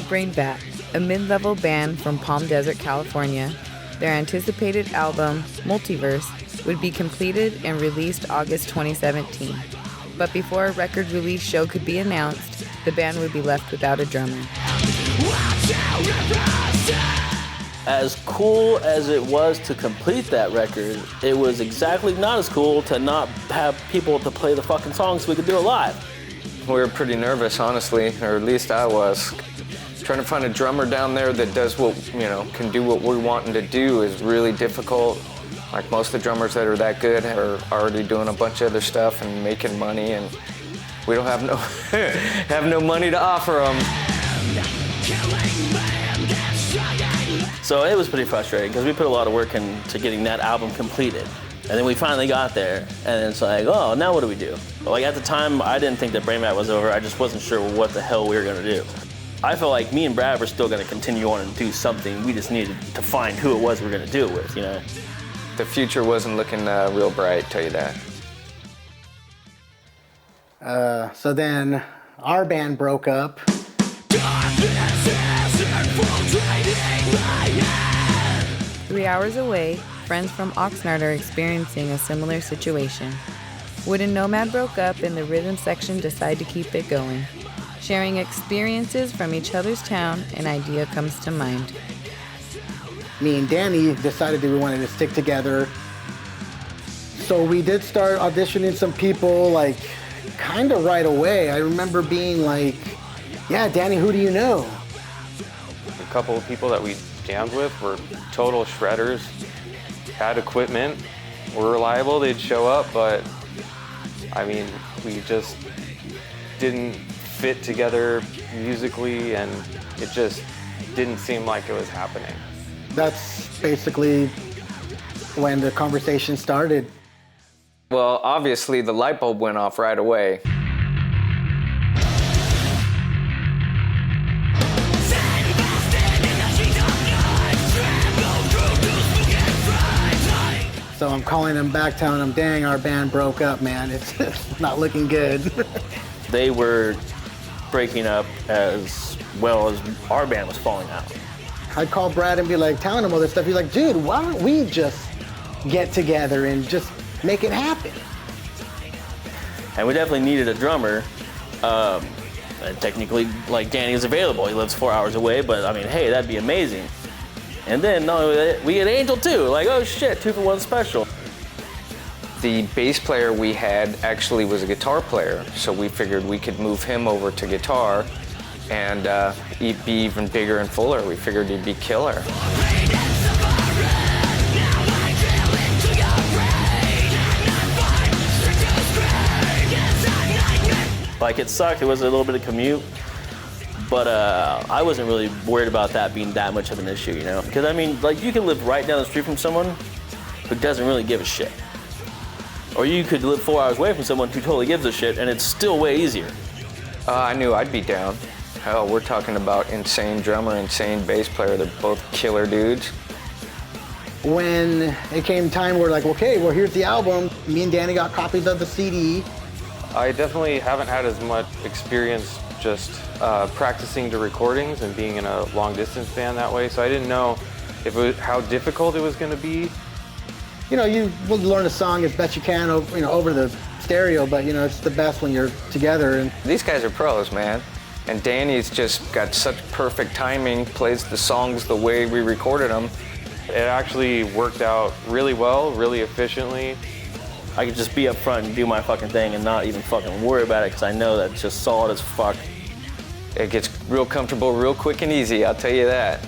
Bring back a mid-level band from Palm Desert, California. Their anticipated album, Multiverse, would be completed and released August 2017. But before a record release show could be announced, the band would be left without a drummer. As cool as it was to complete that record, it was exactly not as cool to not have people to play the fucking songs so we could do it live. We were pretty nervous, honestly, or at least I was. Trying to find a drummer down there that does what, can do what we're wanting to do is really difficult. Like most of the drummers that are that good are already doing a bunch of other stuff and making money, and we don't have no money to offer them. So it was pretty frustrating because we put a lot of work into getting that album completed. And then we finally got there, and it's like, oh, now what do we do? But like at the time, I didn't think that Brain Mat was over. I just wasn't sure what the hell we were gonna do. I felt like me and Brad were still gonna continue on and do something. We just needed to find who it was we were gonna do it with, The future wasn't looking real bright, tell you that. So then our band broke up. 3 hours away, friends from Oxnard are experiencing a similar situation. Wood and Nomad broke up and the rhythm section decide to keep it going. Sharing experiences from each other's town, an idea comes to mind. Me and Danny decided that we wanted to stick together. So we did start auditioning some people, like, kind of right away. I remember being like, yeah, Danny, who do you know? A couple of people that we jammed with were total shredders, had equipment, were reliable, they'd show up, but we just didn't fit together musically, and it just didn't seem like it was happening. That's basically when the conversation started. Well, obviously the light bulb went off right away. So I'm calling them back, telling them, dang, our band broke up, man. It's not looking good. They were breaking up as well as our band was falling out. I'd call Brad and be like, telling him all this stuff. He's like, dude, why don't we just get together and just make it happen? And we definitely needed a drummer. And technically, like, Danny is available. He lives 4 hours away, but hey, that'd be amazing. And then we had Angel too. Like, oh shit, 2-for-1 special. The bass player we had actually was a guitar player, so we figured we could move him over to guitar and he'd be even bigger and fuller. We figured he'd be killer. Like, it sucked. It was a little bit of commute. But I wasn't really worried about that being that much of an issue, Because, you can live right down the street from someone who doesn't really give a shit. Or you could live 4 hours away from someone who totally gives a shit, and it's still way easier. I knew I'd be down. Hell, we're talking about insane drummer, insane bass player. They're both killer dudes. When it came time, we're like, okay, well, here's the album. Me and Danny got copies of the CD. I definitely haven't had as much experience just practicing to recordings and being in a long distance band that way, so I didn't know how difficult it was going to be. You will learn a song as best you can over the stereo, but it's the best when you're together. And these guys are pros, man. And Danny's just got such perfect timing, plays the songs the way we recorded them. It actually worked out really well, really efficiently. I could just be up front and do my fucking thing and not even fucking worry about it because I know that it's just solid as fuck. It gets real comfortable real quick and easy, I'll tell you that.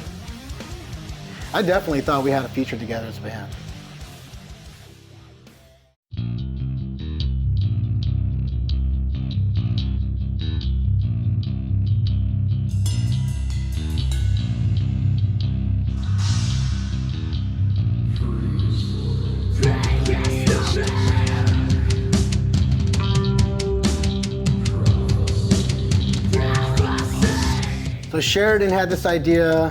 I definitely thought we had a future together as a band. So Sheridan had this idea,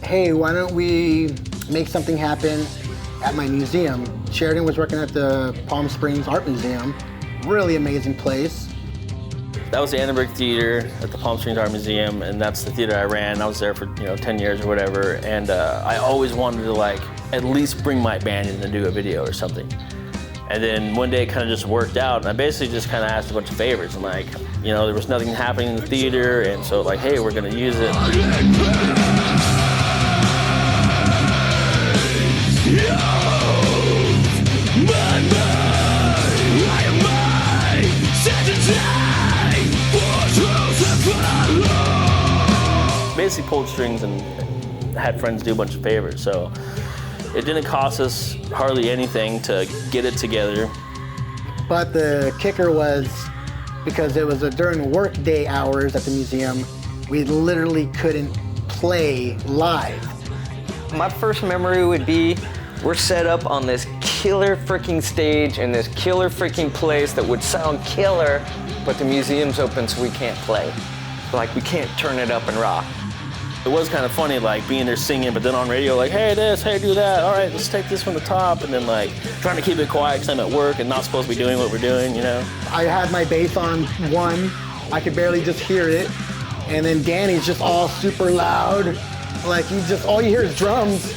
hey, why don't we make something happen at my museum? Sheridan was working at the Palm Springs Art Museum, really amazing place. That was the Annenberg Theater at the Palm Springs Art Museum, and that's the theater I ran. I was there for 10 years or whatever, and I always wanted to like at least bring my band in and do a video or something. And then one day it kind of just worked out, and I basically just kind of asked a bunch of favors. And like, there was nothing happening in the theater, and so like, hey, we're gonna use it. Basically pulled strings and had friends do a bunch of favors, so it didn't cost us hardly anything to get it together. But the kicker was, because it was during work day hours at the museum, we literally couldn't play live. My first memory would be, we're set up on this killer freaking stage in this killer freaking place that would sound killer, but the museum's open so we can't play. Like, we can't turn it up and rock. It was kind of funny, like being there singing, but then on radio, like, hey this, hey do that, all right, let's take this from the top, and then like trying to keep it quiet because I'm at work and not supposed to be doing what we're doing, I had my bass on 1, I could barely just hear it, and then Danny's just all super loud, like all you hear is drums,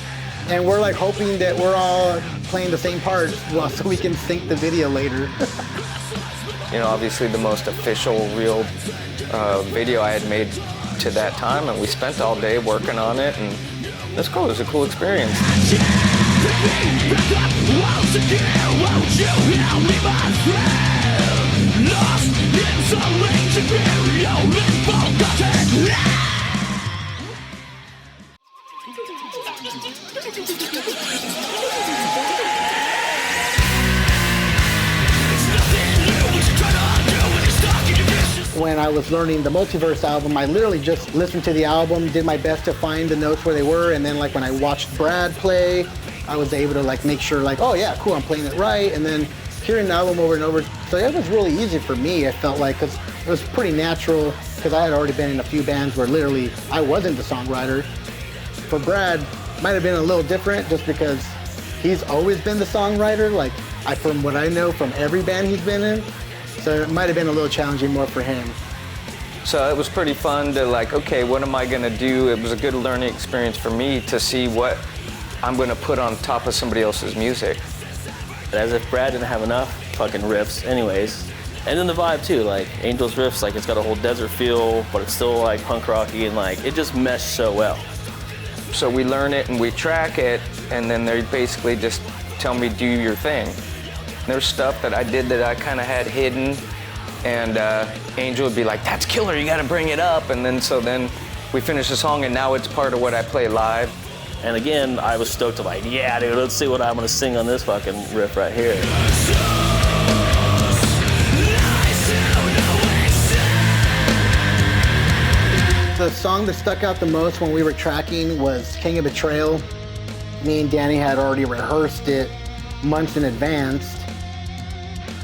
and we're like hoping that we're all playing the same parts, so we can sync the video later. Obviously the most official, real video I had made to that time, and we spent all day working on it, and that's cool. It was a cool experience. When I was learning the Multiverse album, I literally just listened to the album, did my best to find the notes where they were, and then like when I watched Brad play, I was able to like make sure like, oh yeah, cool, I'm playing it right, and then hearing the album over and over. So it was really easy for me, I felt like, because it was pretty natural, because I had already been in a few bands where literally I wasn't the songwriter. For Brad, might have been a little different just because he's always been the songwriter, like from what I know from every band he's been in. So it might have been a little challenging more for him. So it was pretty fun to like, okay, what am I gonna do? It was a good learning experience for me to see what I'm gonna put on top of somebody else's music. As if Brad didn't have enough fucking riffs anyways. And then the vibe too, like Angel's riffs, like it's got a whole desert feel, but it's still like punk rocky, and like it just meshed so well. So we learn it and we track it, and then they basically just tell me, do your thing. There's stuff that I did that I kind of had hidden, and Angel would be like, that's killer, you gotta bring it up. And then we finish the song, and now it's part of what I play live. And again, I was stoked to like, yeah dude, let's see what I'm gonna sing on this fucking riff right here. The song that stuck out the most when we were tracking was King of Betrayal. Me and Danny had already rehearsed it months in advance.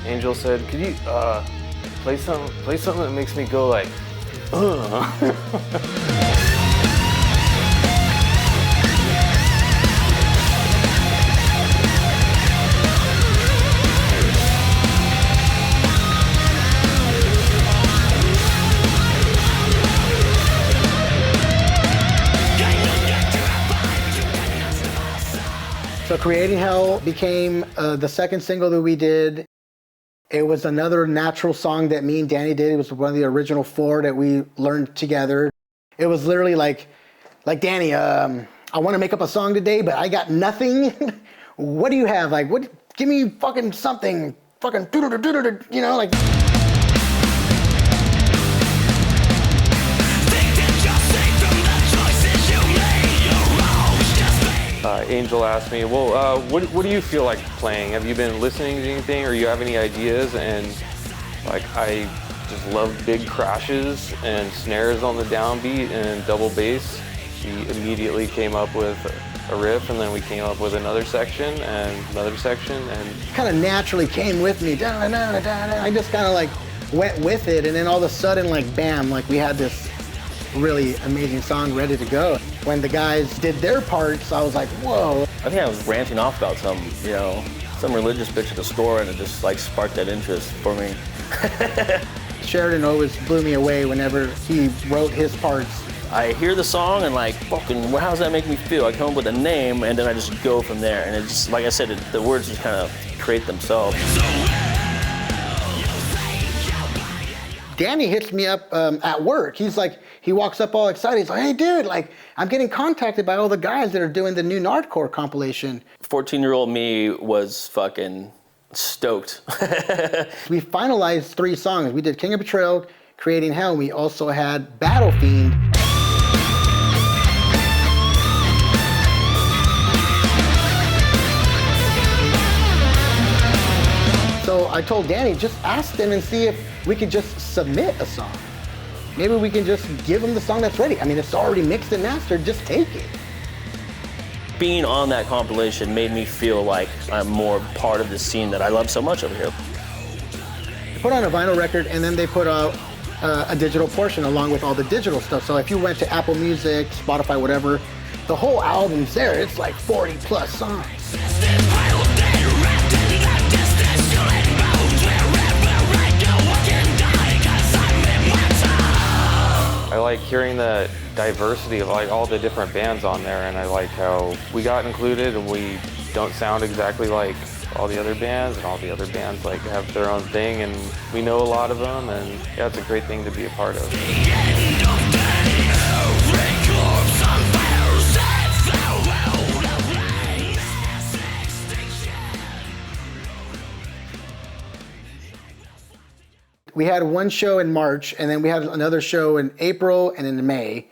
Angel said, could you play something that makes me go like, So Creating Hell became the second single that we did. It was another natural song that me and Danny did. It was one of the original 4 that we learned together. It was literally like Danny, I want to make up a song today, but I got nothing. What do you have? Like, what? Give me fucking something. Fucking, like. Angel asked me, well, what do you feel like playing? Have you been listening to anything, or you have any ideas? And like, I just love big crashes and snares on the downbeat and double bass. He immediately came up with a riff, and then we came up with another section and another section, and kind of naturally came with me. I just kind of like went with it, and then all of a sudden, like bam, like we had this really amazing song ready to go. When the guys did their parts, I was like, whoa. I think I was ranting off about some religious bitch at the store, and it just like sparked that interest for me. Sheridan always blew me away whenever he wrote his parts. I hear the song and like, fucking, how does that make me feel? I come up with a name and then I just go from there. And it's just, like I said, the words just kind of create themselves. Danny hits me up at work. He's like, he walks up all excited. He's like, hey dude, like, I'm getting contacted by all the guys that are doing the new Nardcore compilation. 14-year-old me was fucking stoked. We finalized 3 songs. We did King of Betrayal, Creating Hell, and we also had Battle Fiend. So I told Danny, just ask them and see if we could just submit a song. Maybe we can just give them the song that's ready. I mean, it's already mixed and mastered, just take it. Being on that compilation made me feel like I'm more part of the scene that I love so much over here. They put on a vinyl record and then they put out a digital portion along with all the digital stuff. So if you went to Apple Music, Spotify, whatever, the whole album's there. It's like 40 plus songs. I like hearing the diversity of like all the different bands on there, and I like how we got included and we don't sound exactly like all the other bands, and all the other bands like have their own thing, and we know a lot of them, and yeah, it's a great thing to be a part of. We had one show in March, and then we had another show in April and in May.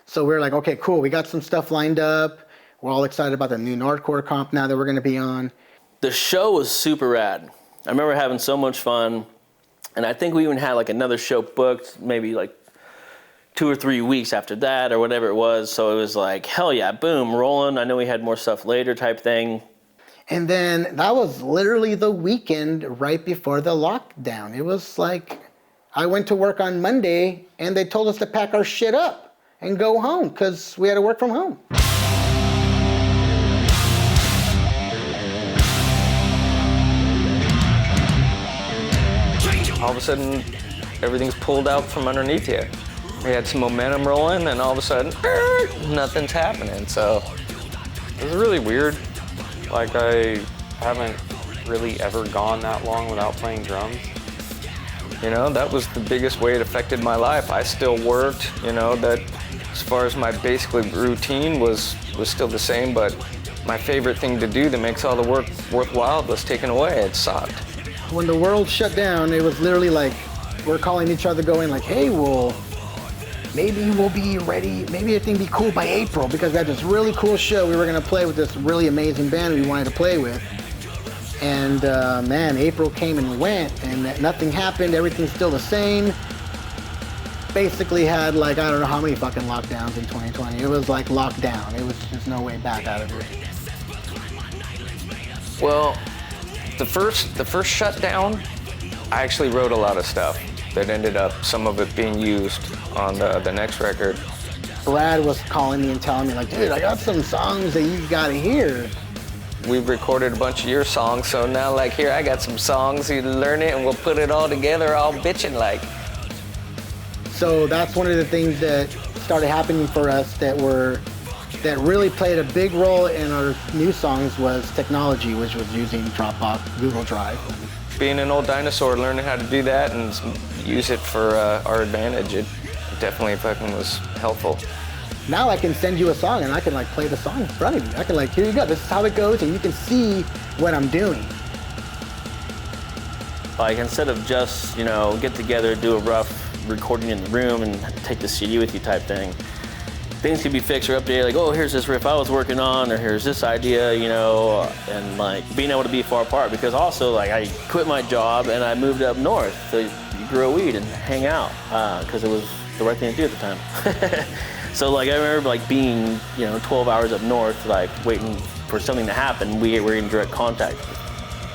So we were like, okay, cool. We got some stuff lined up. We're all excited about the new Nardcore comp now that we're going to be on. The show was super rad. I remember having so much fun. And I think we even had like another show booked, maybe like 2 or 3 weeks after that or whatever it was. So it was like, hell yeah, boom, rolling. I know we had more stuff later type thing. And then that was literally the weekend right before the lockdown. It was like, I went to work on Monday and they told us to pack our shit up and go home because we had to work from home. All of a sudden, everything's pulled out from underneath you. We had some momentum rolling, and all of a sudden, nothing's happening. So It was really weird. Like, I haven't really ever gone that long without playing drums. you know, that was the biggest way it affected my life. I still worked, you know, that as far as my basically routine was still the same, but my favorite thing to do that makes all the work worthwhile was taken away. It sucked. When the world shut down, it was literally like, we're calling each other going like, hey, well, maybe we'll be ready, maybe everything will be cool by April, because we had this really cool show we were gonna play with this really amazing band we wanted to play with. And man, April came and went and nothing happened, everything's still the same. Basically had like, I don't know how many fucking lockdowns in 2020. It was like locked down. It was just no way back out of it. Well, the first shutdown, I actually wrote a lot of stuff that ended up, some of it being used on the next record. Brad was calling me and telling me like, dude, I got some songs that you gotta hear. We've recorded a bunch of your songs, so now like here, I got some songs, you learn it and we'll put it all together all bitchin' like. So that's one of the things that started happening for us that really played a big role in our new songs was technology, which was using Dropbox, Google Drive. Being an old dinosaur, learning how to do that and use it for our advantage, it definitely fucking was helpful. Now I can send you a song and I can like play the song in front of you. I can like, here you go, this is how it goes, and you can see what I'm doing. Like instead of just, you know, get together, do a rough recording in the room and take the CD with you type thing, things can be fixed or updated, like, oh, here's this riff I was working on, or here's this idea, you know, and like being able to be far apart, because also like I quit my job and I moved up north to grow weed and hang out because it was the right thing to do at the time. So like I remember like being, you know, 12 hours up north, like waiting for something to happen. We were in direct contact.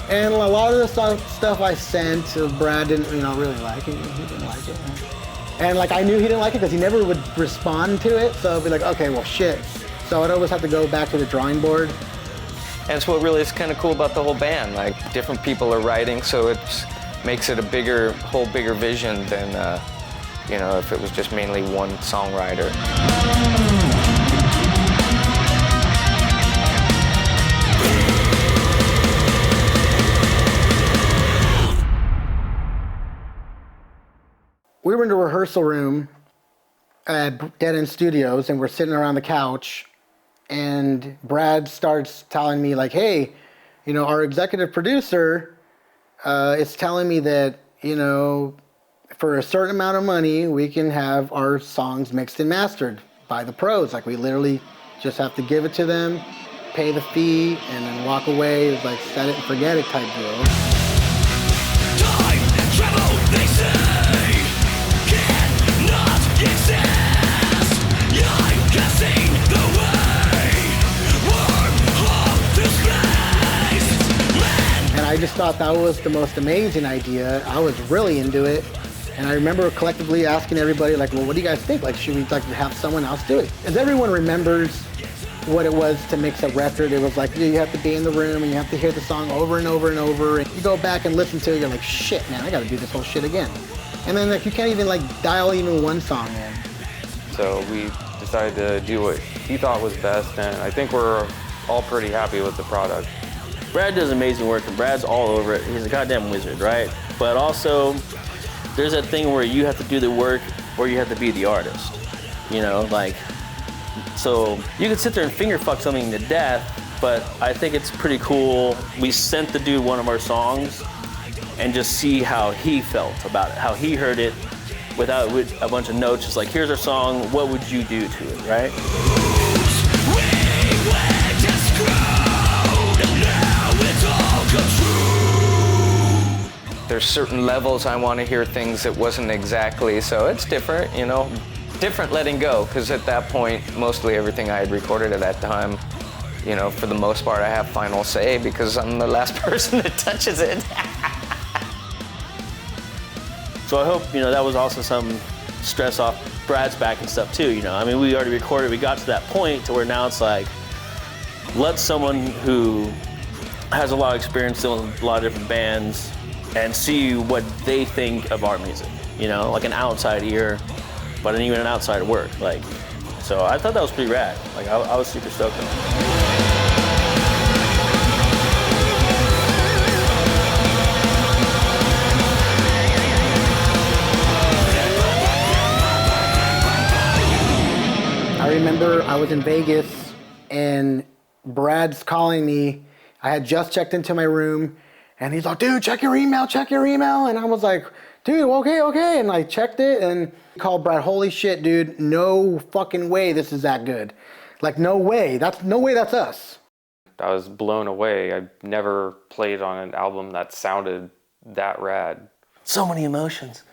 And a lot of the stuff I sent, Brad didn't, you know, really like it. He didn't like it. And like I knew he didn't like it because he never would respond to it. So I'd be like, okay, well shit. So I'd always have to go back to the drawing board. And it's what really is kind of cool about the whole band. Like different people are writing, so it's makes it a whole bigger vision than, you know, if it was just mainly one songwriter. We were in the rehearsal room at Dead End Studios, and we're sitting around the couch, and Brad starts telling me, like, hey, you know, our executive producer is telling me that, you know, for a certain amount of money, we can have our songs mixed and mastered by the pros. Like, we literally just have to give it to them, pay the fee, and then walk away. It's like set it and forget it type deal. Time travel, they say, cannot exist. I'm guessing the way. Wormhole to space. Man. And I just thought that was the most amazing idea. I was really into it. And I remember collectively asking everybody, like, well, what do you guys think? Like, should we like have someone else do it? As everyone remembers what it was to mix a record, it was like, you have to be in the room and you have to hear the song over and over and over. And you go back and listen to it, you're like, shit, man, I gotta do this whole shit again. And then like you can't even like dial even one song in. So we decided to do what he thought was best, and I think we're all pretty happy with the product. Brad does amazing work, and Brad's all over it. He's a goddamn wizard, right? But also, there's that thing where you have to do the work or you have to be the artist. You know, like, so you can sit there and finger fuck something to death, but I think it's pretty cool. We sent the dude one of our songs and just see how he felt about it, how he heard it without a bunch of notes, just like, here's our song, what would you do to it, right? We were just screwed, now it's all come true. There's certain levels I want to hear things that wasn't exactly, so it's different, you know. Different letting go, because at that point, mostly everything I had recorded at that time, you know, for the most part, I have final say because I'm the last person that touches it. So I hope, you know, that was also some stress off Brad's back and stuff too, you know. I mean, we already recorded, we got to that point to where now it's like, let someone who has a lot of experience in a lot of different bands and see what they think of our music, you know, like an outside ear, but even an outside work, like. So I thought that was pretty rad. Like, I was super stoked on it. I remember I was in Vegas and Brad's calling me. I had just checked into my room and he's like, dude, check your email. And I was like, dude, okay. And I checked it and called Brad, holy shit, dude, no fucking way this is that good. Like, no way that's us. I was blown away. I never played on an album that sounded that rad. So many emotions.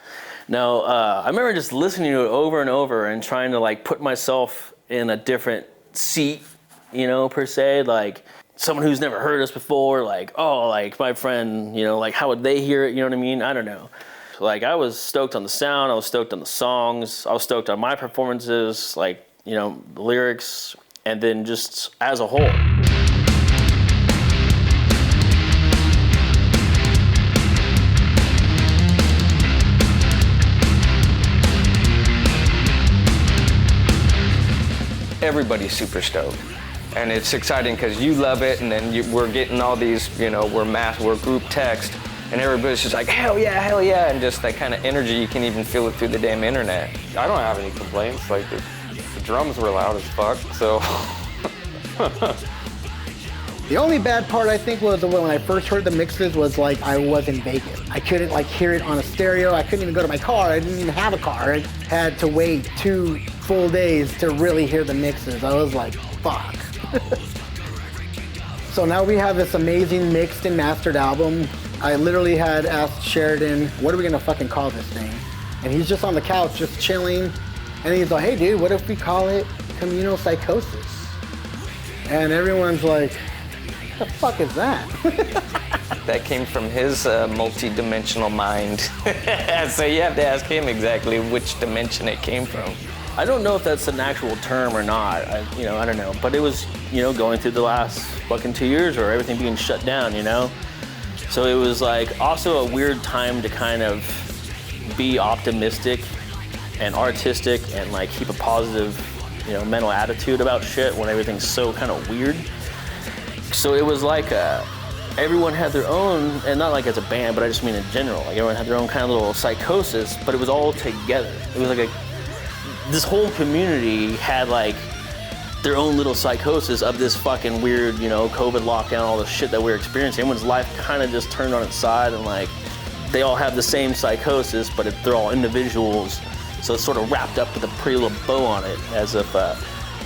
No, I remember just listening to it over and over and trying to like put myself in a different seat, you know, per se, like someone who's never heard us before, like, oh, like my friend, you know, like how would they hear it, you know what I mean? I don't know. Like, I was stoked on the sound, I was stoked on the songs, I was stoked on my performances, like, you know, the lyrics, and then just as a whole. Everybody's super stoked. And it's exciting because you love it, and then we're getting all these, you know, we're group text, and everybody's just like, hell yeah, and just that kind of energy, you can even feel it through the damn internet. I don't have any complaints. Like, the drums were loud as fuck, so. The only bad part I think was when I first heard the mixes was like I was in Vegas. I couldn't like hear it on a stereo. I couldn't even go to my car. I didn't even have a car. I had to wait 2 full days to really hear the mixes. I was like, fuck. So now we have this amazing mixed and mastered album. I literally had asked Sheridan, what are we gonna fucking call this thing? And he's just on the couch, just chilling. And he's like, hey dude, what if we call it Communal Psychosis? And everyone's like, what the fuck is that? That came from his multi-dimensional mind. So you have to ask him exactly which dimension it came from. I don't know if that's an actual term or not, I don't know. But it was, you know, going through the last fucking 2 years or everything being shut down, you know? So it was like also a weird time to kind of be optimistic and artistic and like keep a positive, you know, mental attitude about shit when everything's so kind of weird. So it was like everyone had their own, and not like as a band, but I just mean in general, like everyone had their own kind of little psychosis, but it was all together. It was like this whole community had like their own little psychosis of this fucking weird, you know, COVID lockdown, all the shit that we're experiencing. Everyone's life kind of just turned on its side, and like they all have the same psychosis, but they're all individuals. So it's sort of wrapped up with a pretty little bow on it, as if,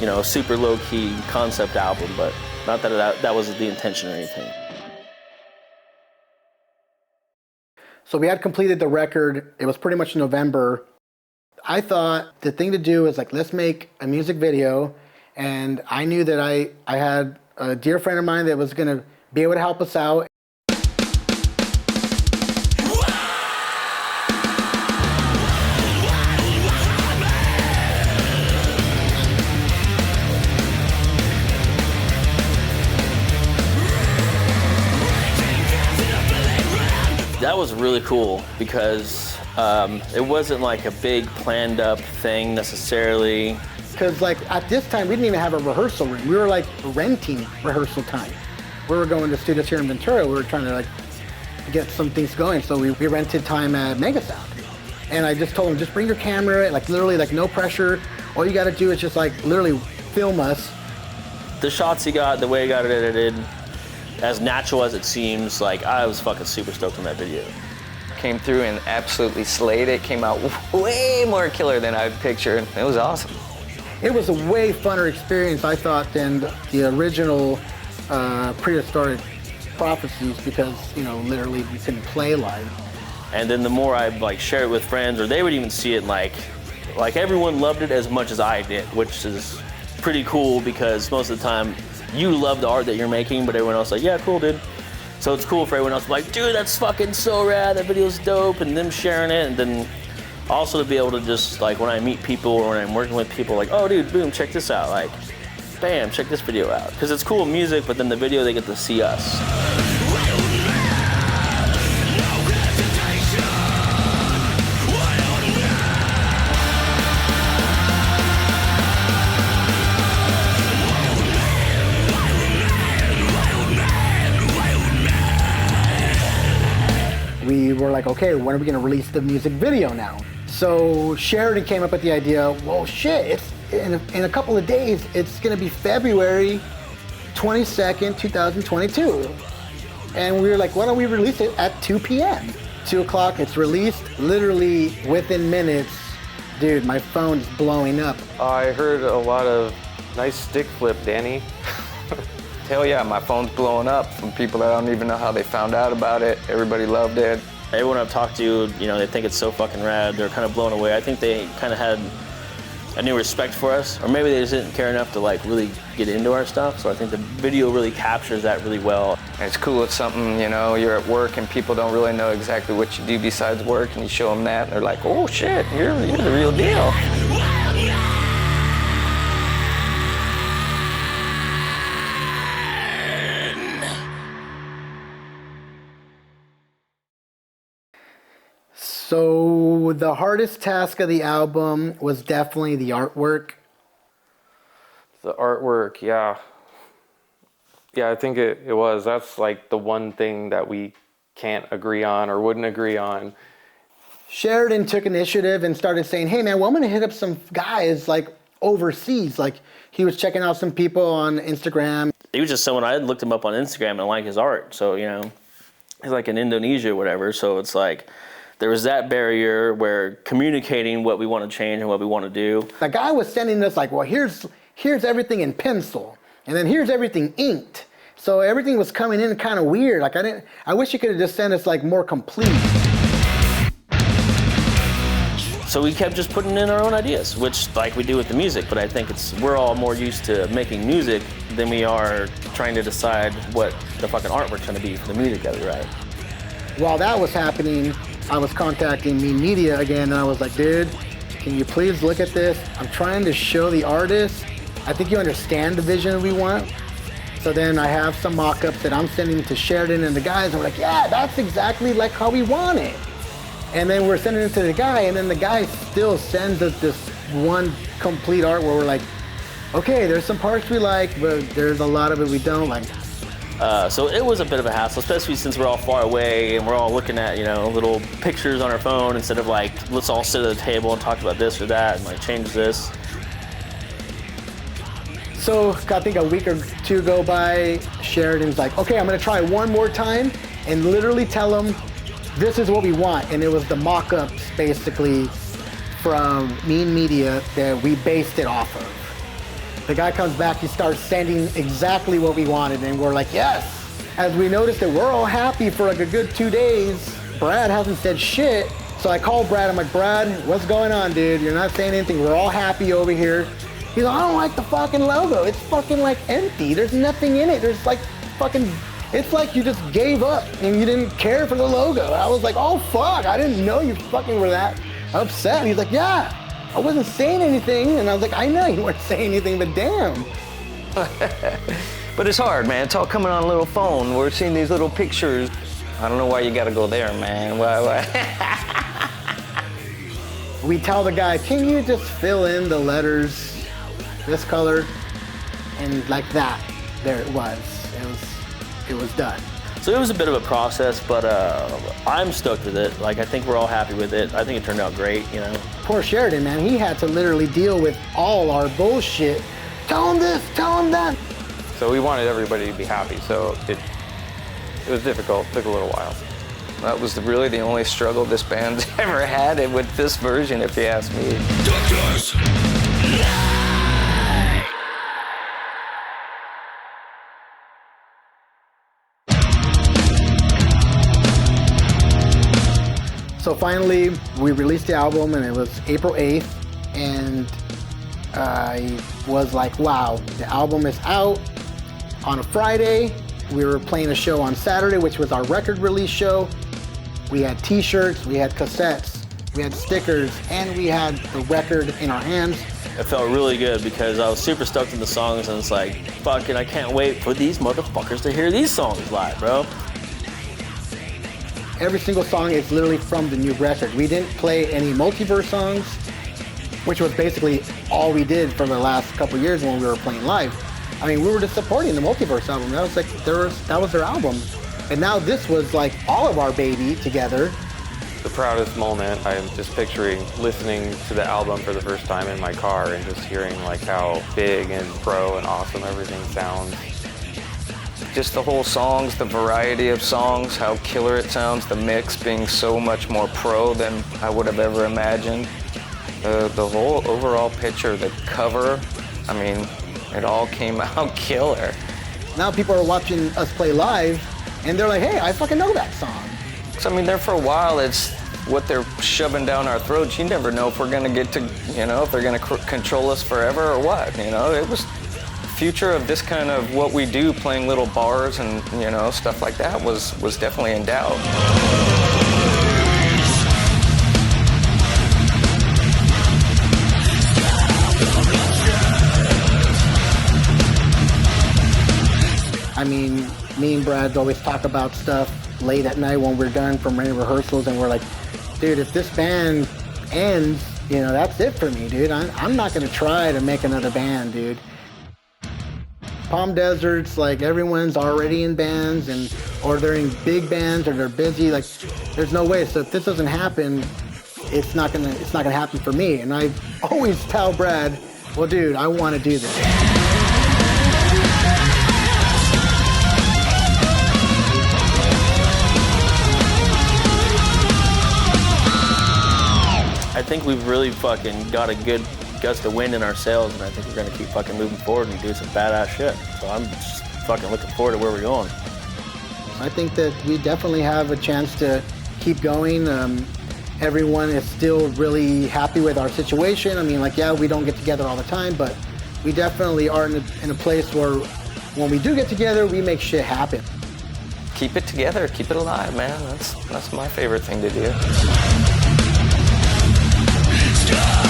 you know, a super low-key concept album, but not that that was the intention or anything. So we had completed the record. It was pretty much November. I thought the thing to do is like, let's make a music video. And I knew that I had a dear friend of mine that was going to be able to help us out. That was really cool because it wasn't like a big planned up thing necessarily. Because like at this time, we didn't even have a rehearsal room. We were like renting rehearsal time. We were going to studios here in Ventura. We were trying to like get some things going. So we rented time at Megasound. And I just told him, just bring your camera, like literally like no pressure. All you got to do is just like literally film us. The shots he got, the way he got it edited, as natural as it seems, like I was fucking super stoked on that video. Came through and absolutely slayed it. Came out way more killer than I pictured. It was awesome. It was a way funner experience, I thought, than the original prehistoric prophecies because, you know, literally you couldn't play live. And then the more I like share it with friends, or they would even see it, like everyone loved it as much as I did, which is pretty cool because most of the time you love the art that you're making, but everyone else is like, yeah, cool, dude. So it's cool for everyone else to be like, dude, that's fucking so rad, that video's dope, and them sharing it, and then also to be able to just, like, when I meet people or when I'm working with people, like, oh, dude, boom, check this out, like, bam, check this video out. Because it's cool music, but then the video, they get to see us. We were like, okay, when are we gonna release the music video now? So Sheridan came up with the idea, well, shit, it's in a couple of days, it's gonna be February 22nd, 2022. And we were like, why don't we release it at 2 p.m.? 2 o'clock, it's released literally within minutes. Dude, my phone's blowing up. I heard a lot of nice stick flip, Danny. Hell yeah, my phone's blowing up from people that I don't even know how they found out about it. Everybody loved it. Everyone I've talked to, you know, they think it's so fucking rad. They're kind of blown away. I think they kind of had a new respect for us, or maybe they just didn't care enough to like really get into our stuff. So I think the video really captures that really well. And it's cool. It's something, you know, you're at work and people don't really know exactly what you do besides work, and you show them that, and they're like, oh shit, you're the real deal. So the hardest task of the album was definitely the artwork. The artwork, yeah. Yeah, I think it was. That's like the one thing that we can't agree on or wouldn't agree on. Sheridan took initiative and started saying, hey man, well, I'm gonna hit up some guys like overseas. Like he was checking out some people on Instagram. He was just someone, I had looked him up on Instagram and I like his art. So, you know, he's like in Indonesia or whatever. So it's like, there was that barrier where communicating what we want to change and what we want to do. The guy was sending us like, well, here's everything in pencil, and then here's everything inked. So everything was coming in kind of weird. Like I wish you could have just sent us like more complete. So we kept just putting in our own ideas, which like we do with the music, but I think we're all more used to making music than we are trying to decide what the fucking artwork's gonna be for the music that we write. While that was happening, I was contacting Me Media again, and I was like, dude, can you please look at this? I'm trying to show the artist. I think you understand the vision we want. So then I have some mock-ups that I'm sending to Sheridan and the guys, and we're like, yeah, that's exactly like how we want it. And then we're sending it to the guy, and then the guy still sends us this one complete art where we're like, okay, there's some parts we like, but there's a lot of it we don't like. So it was a bit of a hassle, especially since we're all far away and we're all looking at, little pictures on our phone instead of like, let's all sit at the table and talk about this or that and like change this. So I think a week or two go by, Sheridan's like, okay, I'm gonna try one more time and literally tell them this is what we want. And it was the mock-ups basically from Mean Media that we based it off of. The guy comes back, he starts sending exactly what we wanted, and we're like, yes. As we noticed that we're all happy for like a good 2 days, Brad hasn't said shit. So I called Brad, I'm like, Brad, what's going on, dude? You're not saying anything, we're all happy over here. He's like, I don't like the fucking logo. It's fucking like empty. There's nothing in it. There's like fucking, it's like you just gave up and you didn't care for the logo. I was like, oh fuck, I didn't know you fucking were that upset. He's like, yeah. I wasn't saying anything, and I was like, I know you weren't saying anything, but damn. But it's hard, man. It's all coming on a little phone. We're seeing these little pictures. I don't know why you gotta go there, man. Why? We tell the guy, can you just fill in the letters this color? And like that, there it was. It was done. So it was a bit of a process, but I'm stoked with it. Like, I think we're all happy with it. I think it turned out great, Poor Sheridan, man. He had to literally deal with all our bullshit. Tell him this, tell him that. So we wanted everybody to be happy, so it was difficult. It took a little while. That was really the only struggle this band's ever had with this version, if you ask me. Doctors. So finally, we released the album, and it was April 8th, and I was like, wow, the album is out on a Friday. We were playing a show on Saturday, which was our record release show. We had t-shirts, we had cassettes, we had stickers, and we had the record in our hands. It felt really good because I was super stoked in the songs, and it's like, fucking, I can't wait for these motherfuckers to hear these songs live, bro. Every single song is literally from the new record. We didn't play any multiverse songs, which was basically all we did for the last couple years when we were playing live. I mean, we were just supporting the multiverse album. That was like that was their album. And now this was like all of our baby together. The proudest moment, I'm just picturing listening to the album for the first time in my car and just hearing like how big and pro and awesome everything sounds. Just the whole songs, the variety of songs, how killer it sounds, the mix being so much more pro than I would have ever imagined. The whole overall picture, the cover, I mean, it all came out killer. Now people are watching us play live, and they're like, hey, I fucking know that song. So, I mean, there for a while, it's what they're shoving down our throats. You never know if we're gonna get to, if they're gonna control us forever or what, It was future of this kind of what we do, playing little bars and, stuff like that was definitely in doubt. I mean, me and Brad always talk about stuff late at night when we're done from any rehearsals, and we're like, dude, if this band ends, that's it for me, dude. I'm not gonna try to make another band, dude. Palm Desert's like everyone's already in bands, or they're in big bands, or they're busy. Like, there's no way. So if this doesn't happen, it's not gonna happen for me. And I always tell Brad, well, dude, I want to do this. I think we've really fucking got a good gust of wind in our sails, and I think we're gonna keep fucking moving forward and do some badass shit. So I'm just fucking looking forward to where we're going. I think that we definitely have a chance to keep going. Everyone is still really happy with our situation. I mean, like, yeah, we don't get together all the time, but we definitely are in a place where when we do get together, we make shit happen. Keep it together, keep it alive, man. That's my favorite thing to do. Stop.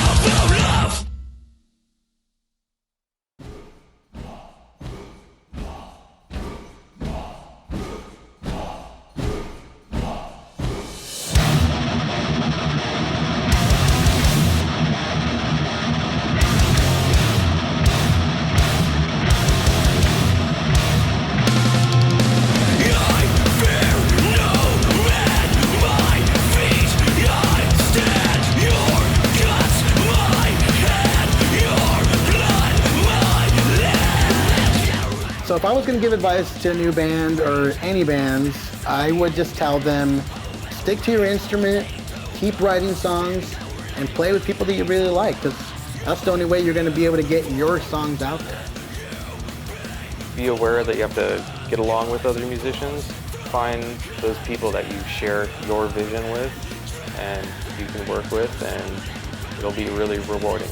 So if I was going to give advice to a new band or any bands, I would just tell them, stick to your instrument, keep writing songs, and play with people that you really like, because that's the only way you're going to be able to get your songs out there. Be aware that you have to get along with other musicians. Find those people that you share your vision with and you can work with, and it'll be really rewarding.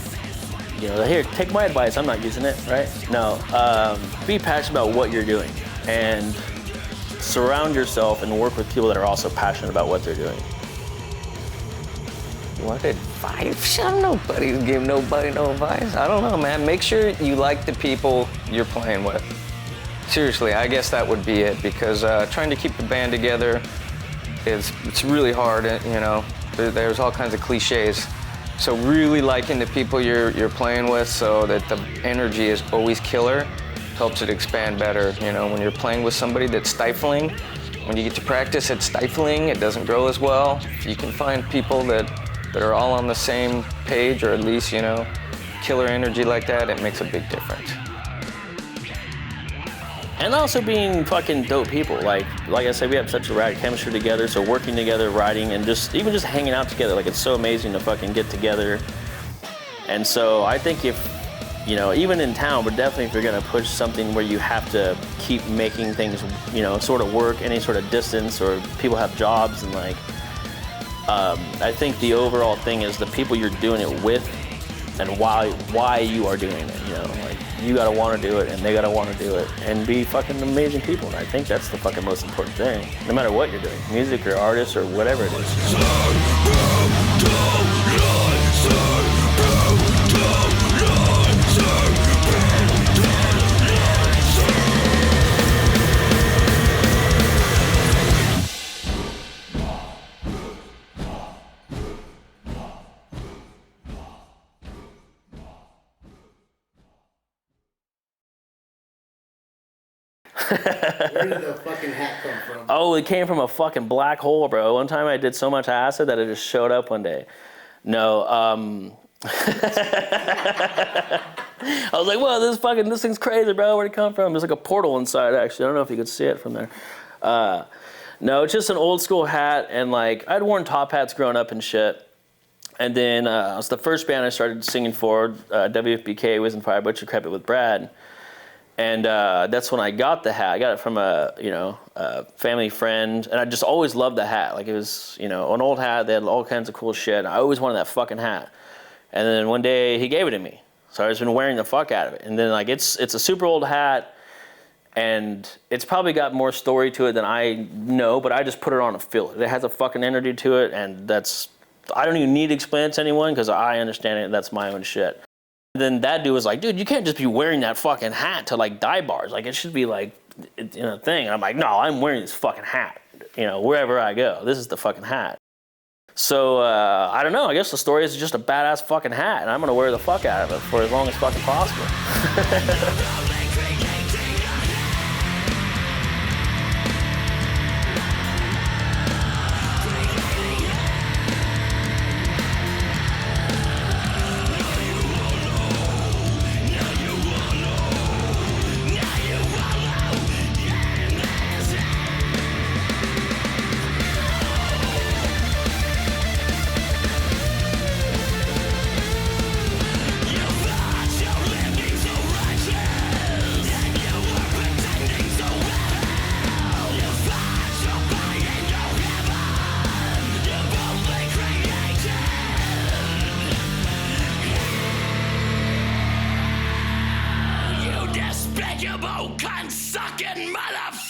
You know, here, take my advice. I'm not using it, right? No. Be passionate about what you're doing and surround yourself and work with people that are also passionate about what they're doing. What advice? Nobody give nobody no advice. I don't know, man. Make sure you like the people you're playing with. Seriously, I guess that would be it, because trying to keep the band together it's really hard. You know, there's all kinds of cliches. So really liking the people you're playing with, so that the energy is always killer, helps it expand better. You know, when you're playing with somebody that's stifling, when you get to practice, it's stifling. It doesn't grow as well. If you can find people that are all on the same page, or at least, you know, killer energy like that, it makes a big difference. And also being fucking dope people. Like I said, we have such a rad chemistry together, so working together, writing, and even just hanging out together, like, it's so amazing to fucking get together. And so I think if, you know, even in town, but definitely if you're gonna push something where you have to keep making things, you know, sort of work, any sort of distance, or people have jobs, and like, I think the overall thing is the people you're doing it with and why you are doing it, you know, like, you gotta wanna do it and they gotta wanna do it and be fucking amazing people. And I think that's the fucking most important thing, no matter what you're doing, music or artist or whatever it is. Where did the fucking hat come from? Oh, it came from a fucking black hole, bro. One time I did so much acid that it just showed up one day. No, I was like, whoa, this thing's crazy, bro. Where'd it come from? There's like a portal inside, actually. I don't know if you could see it from there. No, it's just an old school hat, and like, I'd worn top hats growing up and shit. And then it was the first band I started singing for, WFBK, Whiz and Fire, Butcher Crepit with Brad. And that's when I got the hat. I got it from a family friend, and I just always loved the hat. Like, it was, you know, an old hat. They had all kinds of cool shit. I always wanted that fucking hat. And then one day he gave it to me, so I've just been wearing the fuck out of it. And then like, it's a super old hat, and it's probably got more story to it than I know, but I just put it on to feel it. It has a fucking energy to it, and I don't even need to explain it to anyone, because I understand it, and that's my own shit. Then that dude was like, dude, you can't just be wearing that fucking hat to like dive bars. Like, it should be like, you know, thing. And I'm like, no, I'm wearing this fucking hat, you know, wherever I go. This is the fucking hat. So, I don't know. I guess the story is just a badass fucking hat, and I'm going to wear the fuck out of it for as long as fucking possible. Despicable, cunt-sucking motherfucker!